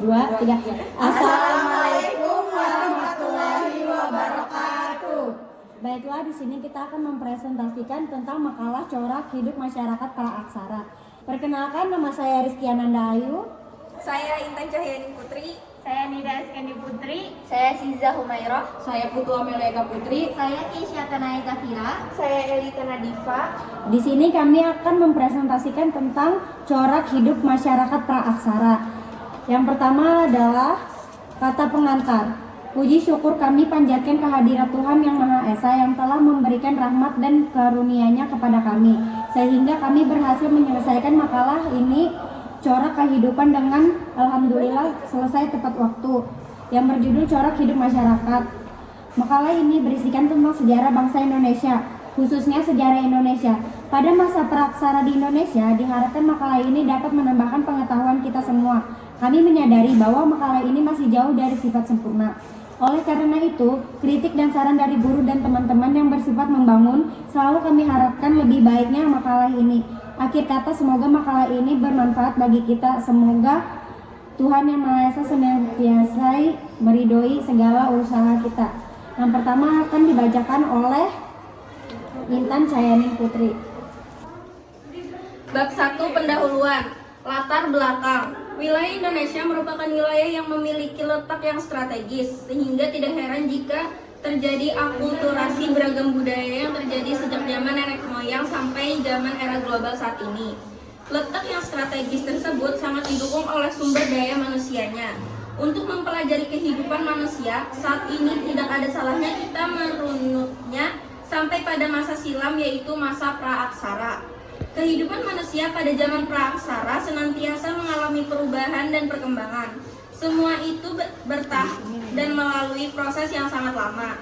2, 3. Assalamualaikum warahmatullahi wabarakatuh. Baiklah, di sini kita akan mempresentasikan tentang makalah corak hidup masyarakat praaksara. Perkenalkan, nama saya Rizky Ananda Ayu. Saya Intan Cahyani Putri. Saya Nida Askendi Putri. Saya Siza Humairah. Saya Putu Amelia Putri. Saya Kisya Tanai Zafira. Saya Elita Nadifa. Di sini kami akan mempresentasikan tentang corak hidup masyarakat praaksara. Yang pertama adalah kata pengantar. Puji syukur kami panjatkan kehadirat Tuhan Yang Maha Esa yang telah memberikan rahmat dan karunia-Nya kepada kami, sehingga kami berhasil menyelesaikan makalah ini corak kehidupan dengan alhamdulillah selesai tepat waktu, yang berjudul Corak Hidup Masyarakat. Makalah ini berisikan tentang sejarah bangsa Indonesia, khususnya sejarah Indonesia. Pada masa praaksara di Indonesia, diharapkan makalah ini dapat menambahkan pengetahuan kita semua. Kami menyadari bahwa makalah ini masih jauh dari sifat sempurna. Oleh karena itu, kritik dan saran dari guru dan teman-teman yang bersifat membangun selalu kami harapkan lebih baiknya makalah ini. Akhir kata, semoga makalah ini bermanfaat bagi kita. Semoga Tuhan Yang Maha Esa senantiasa meridhoi segala usaha kita. Yang pertama akan dibacakan oleh Intan Cahyani Putri. Bab 1, pendahuluan. Latar belakang. Wilayah Indonesia merupakan wilayah yang memiliki letak yang strategis, sehingga tidak heran jika terjadi akulturasi beragam budaya yang terjadi sejak zaman nenek moyang sampai zaman era global saat ini. Letak yang strategis tersebut sangat didukung oleh sumber daya manusianya. Untuk mempelajari kehidupan manusia, saat ini tidak ada salahnya kita merunutnya sampai pada masa silam, yaitu masa praaksara. Kehidupan manusia pada zaman praaksara senantiasa mengalami perubahan dan perkembangan. Semua itu bertahap dan melalui proses yang sangat lama.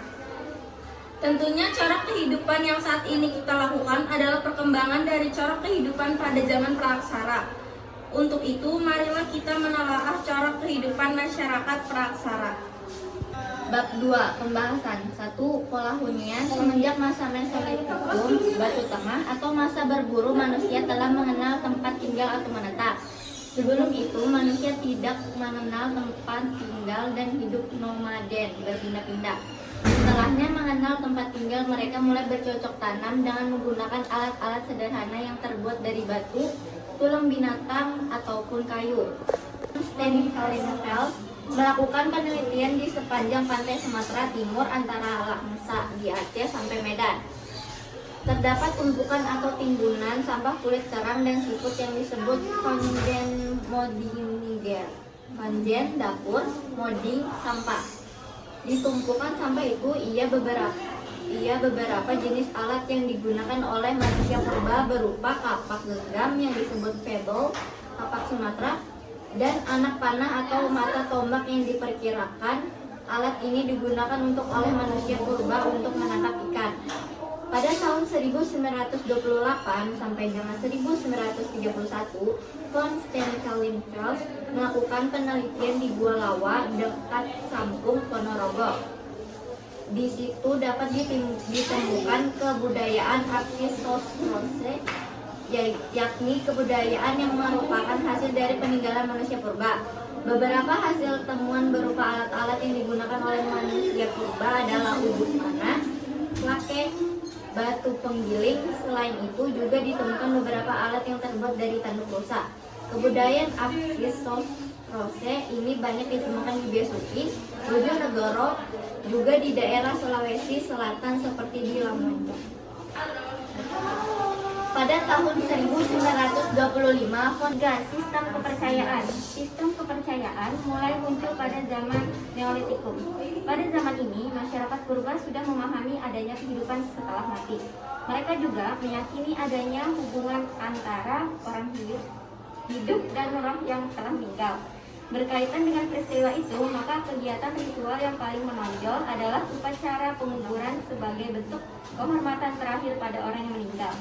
Tentunya corak kehidupan yang saat ini kita lakukan adalah perkembangan dari corak kehidupan pada zaman praaksara. Untuk itu, marilah kita menelaah corak kehidupan masyarakat praaksara. Bab 2, pembahasan. 1. Pola hunian. Semenjak masa Mesolitikum, Batu Tengah atau masa berburu, manusia telah mengenal tempat tinggal atau menetap. Sebelum itu, manusia tidak mengenal tempat tinggal dan hidup nomaden, berpindah-pindah. Setelahnya mengenal tempat tinggal, mereka mulai bercocok tanam dengan menggunakan alat-alat sederhana yang terbuat dari batu, tulang binatang, ataupun kayu. Stanley Kalinfeld melakukan penelitian di sepanjang pantai Sumatera Timur antara Langsa di Aceh sampai Medan. Terdapat tumpukan atau timbunan sampah kulit kerang dan siput yang disebut konjen modiniger. Konjen dapur, moding sampah. Di tumpukan sampah itu ia beberapa jenis alat yang digunakan oleh manusia purba berupa kapak genggam yang disebut pebble, kapak Sumatera, dan anak panah atau mata tombak yang diperkirakan alat ini digunakan oleh manusia purba untuk menangkap ikan. Pada tahun 1928 sampai dengan 1931, von Steenkelenfeld melakukan penelitian di Gua Lawa dekat Sampung, Ponorogo. Di situ dapat ditemukan kebudayaan Apsisostrose, yakni kebudayaan yang merupakan hasil dari peninggalan manusia purba. Beberapa hasil temuan berupa alat-alat yang digunakan oleh manusia purba adalah ubuk panah, lake, batu penggiling. Selain itu juga ditemukan beberapa alat yang terbuat dari tanduk rusa. Kebudayaan Apsisostrose ini banyak ditemukan di Besuki, Bojonegoro, juga di daerah Sulawesi Selatan seperti di Lamongan. Pada tahun 1925, sistem kepercayaan. Sistem kepercayaan mulai muncul pada zaman Neolitikum. Pada zaman ini, masyarakat purba sudah memahami adanya kehidupan setelah mati. Mereka juga meyakini adanya hubungan antara orang hidup dan orang yang telah meninggal. Berkaitan dengan peristiwa itu, maka kegiatan ritual yang paling menonjol adalah upacara penguburan sebagai bentuk penghormatan terakhir pada orang yang meninggal.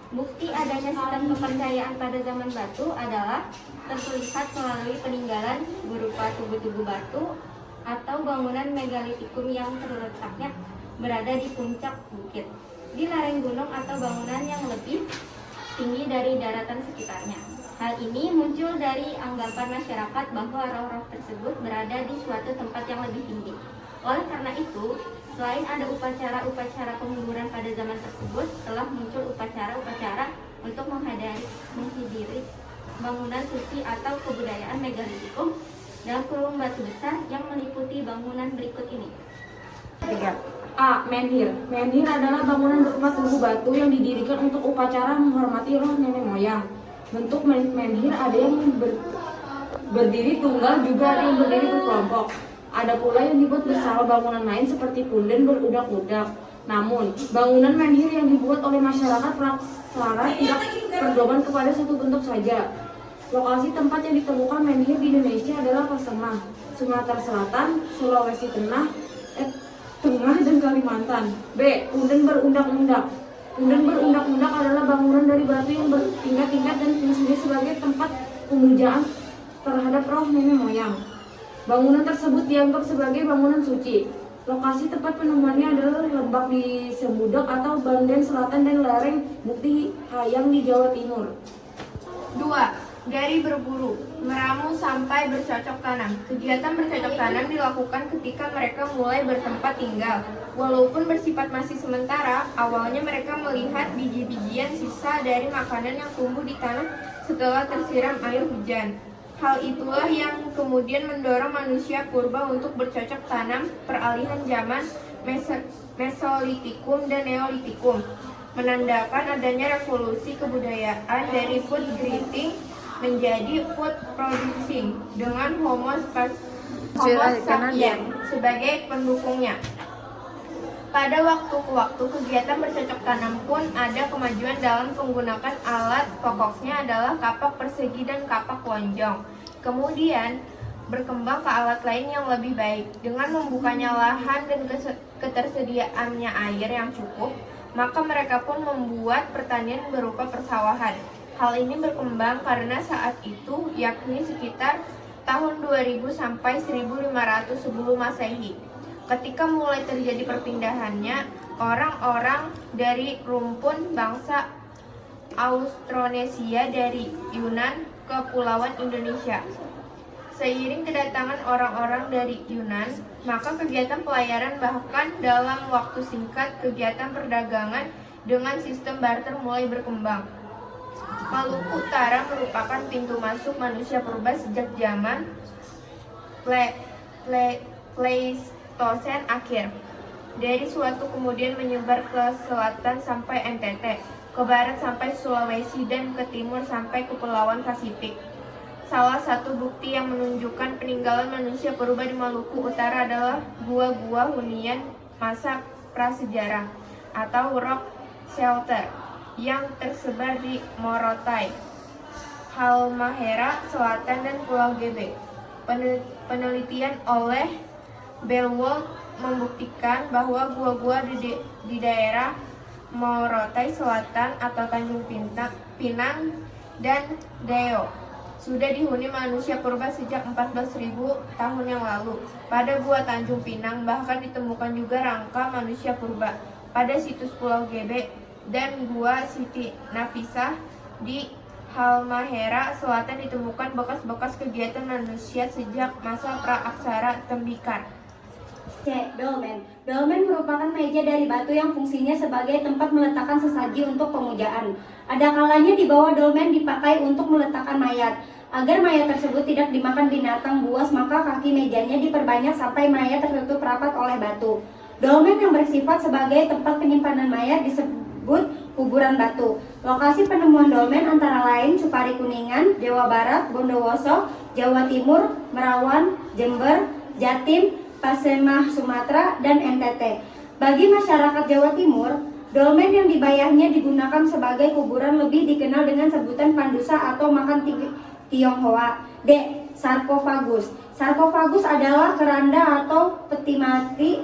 Bukti adanya sistem kepercayaan pada zaman batu adalah terlihat melalui peninggalan berupa tugu-tugu batu atau bangunan megalitikum yang terletaknya berada di puncak bukit, di lereng gunung, atau bangunan yang lebih tinggi dari daratan sekitarnya. Hal ini muncul dari anggapan masyarakat bahwa roh-roh tersebut berada di suatu tempat yang lebih tinggi. Oleh karena itu, selain ada upacara-upacara penguburan pada zaman tersebut, telah muncul upacara-upacara untuk menghadiri bangunan suci atau kebudayaan megalitikum dalam kurung batu besar yang meliputi bangunan berikut ini. 3. A. Menhir. Menhir adalah bangunan berupa tugu batu yang didirikan untuk upacara menghormati roh nenek moyang. Bentuk menhir ada yang berdiri tunggal, juga ada yang berdiri berkelompok. Ada pula yang dibuat bersama bangunan lain seperti punden berudak-udak. Namun, bangunan menhir yang dibuat oleh masyarakat Praksara tidak berdoman kepada satu bentuk saja. Lokasi tempat yang ditemukan menhir di Indonesia adalah Pasemah, Sumatera Selatan, Sulawesi Tengah, dan Kalimantan. B. Punden berundak-undak. Punden berundak-undak adalah bangunan dari batu yang bertingkat-tingkat dan fungsinya sebagai tempat pemujaan terhadap roh nenek moyang. Bangunan tersebut dianggap sebagai bangunan suci. Lokasi tempat penemuannya adalah Lebak di Sembudek atau Banden Selatan dan lereng Bukti Hayam di Jawa Timur. 2. Dari berburu, meramu sampai bercocok tanam. Kegiatan bercocok tanam dilakukan ketika mereka mulai bertempat tinggal. Walaupun bersifat masih sementara, awalnya mereka melihat biji-bijian sisa dari makanan yang tumbuh di tanah setelah tersiram air hujan. Hal itulah yang kemudian mendorong manusia purba untuk bercocok tanam peralihan zaman Mesolitikum dan Neolitikum, menandakan adanya revolusi kebudayaan dari food greeting menjadi food producing dengan Homo sapiens sebagai pendukungnya. Pada waktu ke waktu kegiatan bercocok tanam pun ada kemajuan dalam penggunaan alat, pokoknya adalah kapak persegi dan kapak lonjong. Kemudian berkembang ke alat lain yang lebih baik. Dengan membukanya lahan dan ketersediaannya air yang cukup, maka mereka pun membuat pertanian berupa persawahan. Hal ini berkembang karena saat itu, yakni sekitar tahun 2000 sampai 1500 sebelum Masehi. Ketika mulai terjadi perpindahannya, orang-orang dari rumpun bangsa Austronesia dari Yunan ke Kepulauan Indonesia. Seiring kedatangan orang-orang dari Yunan, maka kegiatan pelayaran bahkan dalam waktu singkat kegiatan perdagangan dengan sistem barter mulai berkembang. Maluku Utara merupakan pintu masuk manusia purba sejak zaman Pleistosen akhir. Dari suatu kemudian menyebar ke selatan sampai NTT, ke barat sampai Sulawesi, dan ke timur sampai Kepulauan Pasifik. Salah satu bukti yang menunjukkan peninggalan manusia purba di Maluku Utara adalah gua-gua hunian masa prasejarah atau rock shelter yang tersebar di Morotai, Halmahera Selatan, dan Pulau Gebek. Penelitian oleh Bellwold membuktikan bahwa gua-gua di daerah Morotai Selatan atau Tanjung Pinang dan Deo sudah dihuni manusia purba sejak 14.000 tahun yang lalu. Pada Gua Tanjung Pinang bahkan ditemukan juga rangka manusia purba. Pada situs Pulau Gebek dan Gua Siti Nafisah di Halmahera Selatan ditemukan bekas-bekas kegiatan manusia sejak masa praaksara tembikar. C. Dolmen. Dolmen merupakan meja dari batu yang fungsinya sebagai tempat meletakkan sesaji untuk pemujaan. Ada kalanya di bawah dolmen dipakai untuk meletakkan mayat. Agar mayat tersebut tidak dimakan binatang buas, maka kaki mejanya diperbanyak sampai mayat tertutup rapat oleh batu. Dolmen yang bersifat sebagai tempat penyimpanan mayat disebut kuburan batu. Lokasi penemuan dolmen antara lain Cupari Kuningan, Jawa Barat, Bondowoso, Jawa Timur, Merawan, Jember, Jatim, Pasemah Sumatera, dan NTT. Bagi masyarakat Jawa Timur, dolmen yang dibayarnya digunakan sebagai kuburan lebih dikenal dengan sebutan pandusa atau makan Tionghoa. D. Sarkofagus. Sarkofagus adalah keranda atau peti mati.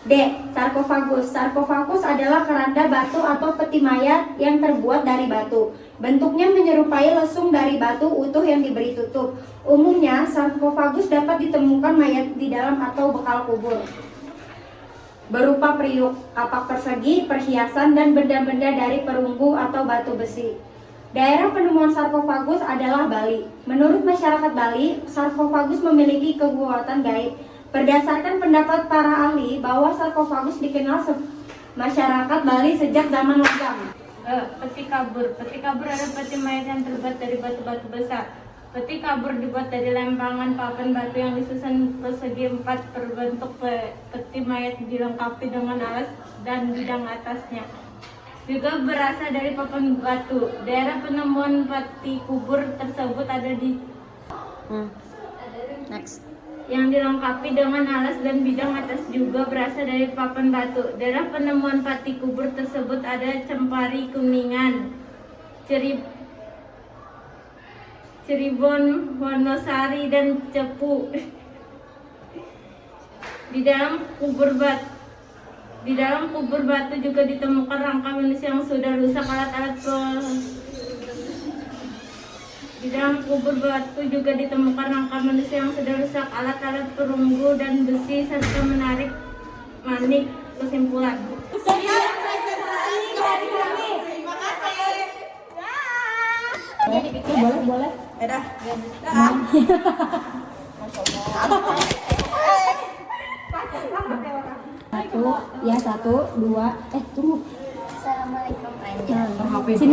D. Sarkofagus. Sarkofagus adalah keranda batu atau peti mayat yang terbuat dari batu. Bentuknya menyerupai lesung dari batu utuh yang diberi tutup. Umumnya, sarkofagus dapat ditemukan mayat di dalam atau bekal kubur. berupa periuk, kapak persegi, perhiasan, dan benda-benda dari perunggu atau batu besi. Daerah penemuan sarkofagus adalah Bali. Menurut masyarakat Bali, sarkofagus memiliki kekuatan gaib. Berdasarkan pendapat para ahli bahwa sarkofagus dikenal masyarakat Bali sejak zaman logam. Peti kabur. Peti kabur adalah peti mayat yang terbuat dari batu-batu besar. Peti kabur dibuat dari lempangan papan batu yang disusun persegi 4 berbentuk peti mayat dilengkapi dengan alas dan bidang atasnya. Juga berasal dari papan batu. Daerah penemuan peti kubur tersebut ada di Next. yang dilengkapi dengan alas dan bidang atas juga berasal dari papan batu. Daerah penemuan peti kubur tersebut ada Cempari, Kuningan, Cirebon, Wonosari, dan Cepu. Di dalam kubur batu juga ditemukan rangka manusia yang sudah rusak, alat-alat perunggu dan besi serta menarik manik. Kesimpulan. Boleh. Satu, dua, tunggu. Assalamualaikum. Sini.